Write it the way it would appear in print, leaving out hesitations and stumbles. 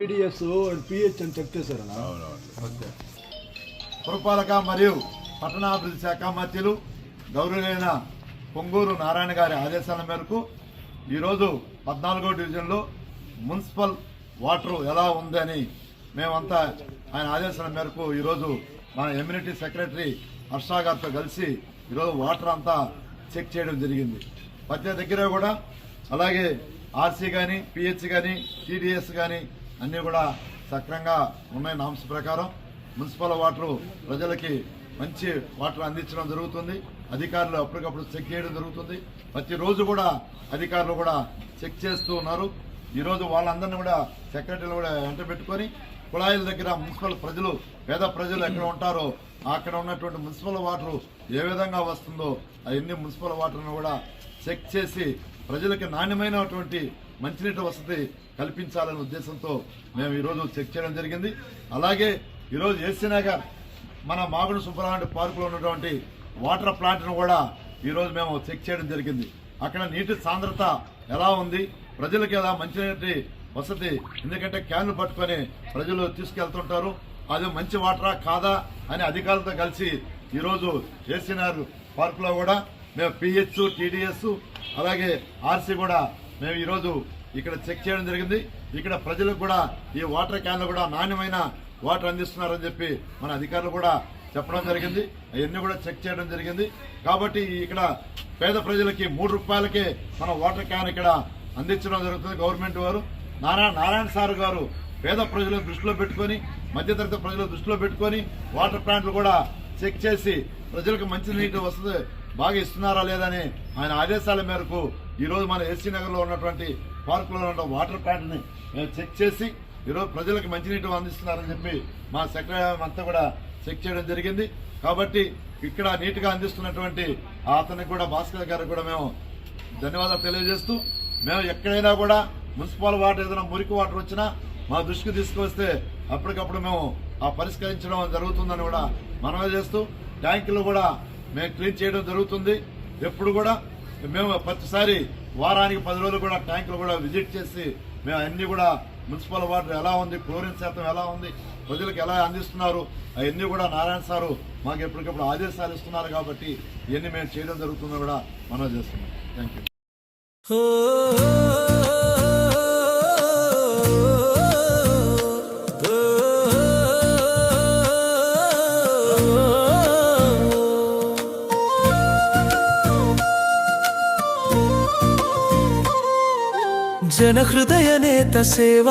TDS and pH అని check చేశారన్నా. పురపాలక మరియు పట్టణాభివృద్ధి శాఖ మంత్రులు గౌరవనీయులైన పొంగూరు నారాయణ గారి ఆదేశాల మేరకు ఈరోజు 14వ డివిజన్లో మున్సిపల్ వాటర్ ఎలా ఉందని మేమంతా ఆయన ఆదేశాల మేరకు ఈరోజు మన ఎమ్యూనిటీ సెక్రటరీ హర్ష గారితో కలిసి ఈరోజు వాటర్ అంతా చెక్ చేయడం జరిగింది. ప్రతి దగ్గర కూడా అలాగే ఆర్సీ కానీ పిహెచ్ కానీ టీడీఎస్ కానీ అన్నీ కూడా సక్రంగా ఉన్నాయి. నామ్స్ ప్రకారం మున్సిపల్ వాటర్ ప్రజలకి మంచి వాటర్ అందించడం జరుగుతుంది. అధికారులు అప్పటికప్పుడు చెక్ చేయడం జరుగుతుంది. ప్రతిరోజు కూడా అధికారులు కూడా చెక్ చేస్తూ ఉన్నారు. ఈరోజు వాళ్ళందరినీ కూడా సెక్రటరీలు కూడా వెంట పెట్టుకొని కుళాయిల దగ్గర మున్సిపల్ ప్రజలు పేద ప్రజలు ఎక్కడ ఉంటారో అక్కడ ఉన్నటువంటి మున్సిపల్ వాటర్ ఏ విధంగా వస్తుందో అవన్నీ మున్సిపల్ వాటర్ను కూడా చెక్ చేసి ప్రజలకి నాణ్యమైనటువంటి మంచినీటి వసతి కల్పించాలనే ఉద్దేశంతో మేము ఈరోజు చెక్ చేయడం జరిగింది. అలాగే ఈరోజు ఏసీ నగర్ మన మాగుడు సుబ్బరాయుడు పార్కులో ఉన్నటువంటి వాటర్ ప్లాంట్ను కూడా ఈరోజు మేము చెక్ చేయడం జరిగింది. అక్కడ నీటి సాంద్రత ఎలా ఉంది, ప్రజలకు ఎలా మంచినీటి వసతి, ఎందుకంటే క్యాన్లు పట్టుకొని ప్రజలు తీసుకెళ్తుంటారు, అది మంచి వాటరా కాదా అని అధికారులతో కలిసి ఈరోజు ఏసీ నగర్ పార్కులో కూడా మేము పిహెచ్ టీడీఎస్ అలాగే ఆర్సీ కూడా మేము ఈరోజు ఇక్కడ చెక్ చేయడం జరిగింది. ఇక్కడ ప్రజలకు కూడా ఈ వాటర్ క్యాన్లు కూడా నాణ్యమైన వాటర్ అందిస్తున్నారని చెప్పి మన అధికారులు కూడా చెప్పడం జరిగింది. అవన్నీ కూడా చెక్ చేయడం జరిగింది. కాబట్టి ఇక్కడ పేద ప్రజలకి 3 రూపాయలకే మన వాటర్ క్యాన్ ఇక్కడ అందించడం జరుగుతుంది. గవర్నమెంట్ వారు నారాయణ సార్ గారు పేద ప్రజలను దృష్టిలో పెట్టుకొని మధ్యతరగతి ప్రజలను దృష్టిలో పెట్టుకొని వాటర్ ప్లాంట్లు కూడా చెక్ చేసి ప్రజలకు మంచినీటి వసతి బాగా ఇస్తున్నారా లేదని ఆయన ఆదేశాల మేరకు ఈరోజు మన ఏసీ నగర్ లో ఉన్నటువంటి పార్కులో ఉన్న వాటర్ ప్లాంట్ ని మేము చెక్ చేసి ఈరోజు ప్రజలకు మంచినీటి అందిస్తున్నారని చెప్పి మా సెక్రటరీ అంతా కూడా చెక్ చేయడం జరిగింది. కాబట్టి ఇక్కడ నీట్ గా అందిస్తున్నటువంటి అతనికి కూడా భాస్కర్ గారికి కూడా మేము ధన్యవాదాలు తెలియజేస్తూ, మేము ఎక్కడైనా కూడా మున్సిపల్ వాటర్ ఏదైనా మురికి వాటర్ వచ్చినా మా దృష్టికి తీసుకొస్తే అప్పటికప్పుడు మేము పరిష్కరించడం జరుగుతుందని కూడా మనవి చేస్తూ, ట్యాంకులు కూడా మేము క్లీన్ చేయడం జరుగుతుంది. ఎప్పుడు కూడా మేము ప్రతిసారి వారానికి 10 రోజులు కూడా ట్యాంకులు కూడా విజిట్ చేసి మేము అన్ని కూడా మున్సిపల్ వాటర్ ఎలా ఉంది, క్లోరిన్ శాతం ఎలా ఉంది, ప్రజలకు ఎలా అందిస్తున్నారు అవన్నీ కూడా నారాయణ సారు మాకు ఎప్పటికప్పుడు ఆదేశాలు ఇస్తున్నారు. కాబట్టి ఇవన్నీ మేము చేయడం జరుగుతుందని కూడా మనవి చేస్తున్నాం. Thank you. జన హృదయ నేత సేవ